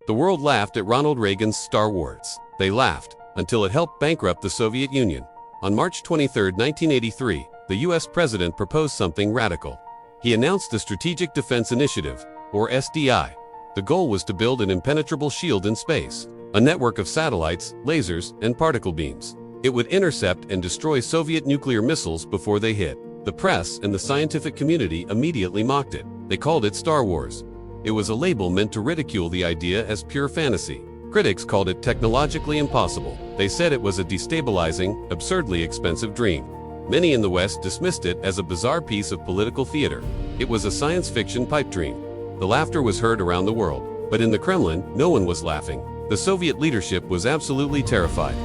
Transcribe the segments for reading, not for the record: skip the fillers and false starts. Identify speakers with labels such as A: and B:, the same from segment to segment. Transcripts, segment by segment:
A: The world laughed at Ronald Reagan's Star Wars. They laughed until it helped bankrupt the Soviet Union. On March 23, 1983, the US president proposed something radical. He announced the Strategic Defense Initiative, or SDI. The goal was to build an impenetrable shield in space, a network of satellites, lasers, and particle beams. It would intercept and destroy Soviet nuclear missiles before they hit. The press and the scientific community immediately mocked it. They called it Star Wars. It was a label meant to ridicule the idea as pure fantasy. Critics called it technologically impossible. They said it was a destabilizing, absurdly expensive dream. Many in the West dismissed it as a bizarre piece of political theater. It was a science fiction pipe dream. The laughter was heard around the world. But in the Kremlin, no one was laughing. The Soviet leadership was absolutely terrified.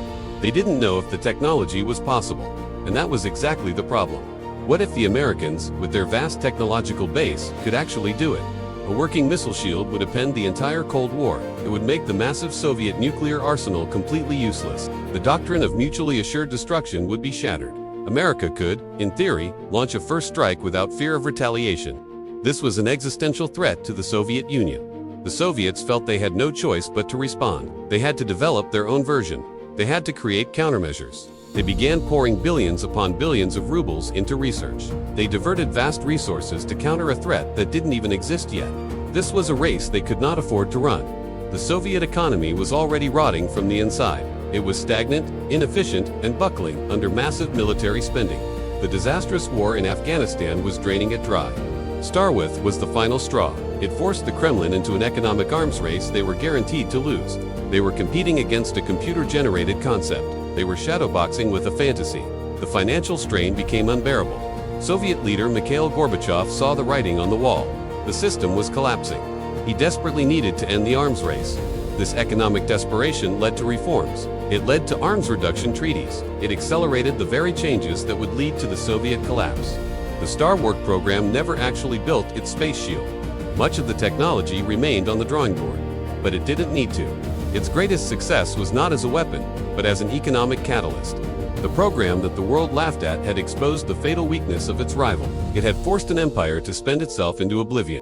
A: They didn't know if the technology was possible. And that was exactly the problem. What if the Americans, with their vast technological base, could actually do it? A working missile shield would upend the entire Cold War. It would make the massive Soviet nuclear arsenal completely useless. The doctrine of mutually assured destruction would be shattered. America could, in theory, launch a first strike without fear of retaliation. This was an existential threat to the Soviet Union. The Soviets felt they had no choice but to respond. They had to develop their own version. They had to create countermeasures. They began pouring billions upon billions of rubles into research. They diverted vast resources to counter a threat that didn't even exist yet. This was a race they could not afford to run. The Soviet economy was already rotting from the inside. It was stagnant, inefficient, and buckling under massive military spending. The disastrous war in Afghanistan was draining it dry. Star Wars was the final straw. It forced the Kremlin into an economic arms race they were guaranteed to lose. They were competing against a computer-generated concept. They were shadowboxing with a fantasy. The financial strain became unbearable. Soviet leader Mikhail Gorbachev saw the writing on the wall. The system was collapsing. He desperately needed to end the arms race. This economic desperation led to reforms. It led to arms reduction treaties. It accelerated the very changes that would lead to the Soviet collapse. The Star Wars program never actually built its space shield. Much of the technology remained on the drawing board. But it didn't need to. Its greatest success was not as a weapon, but as an economic catalyst. The program that the world laughed at had exposed the fatal weakness of its rival. It had forced an empire to spend itself into oblivion.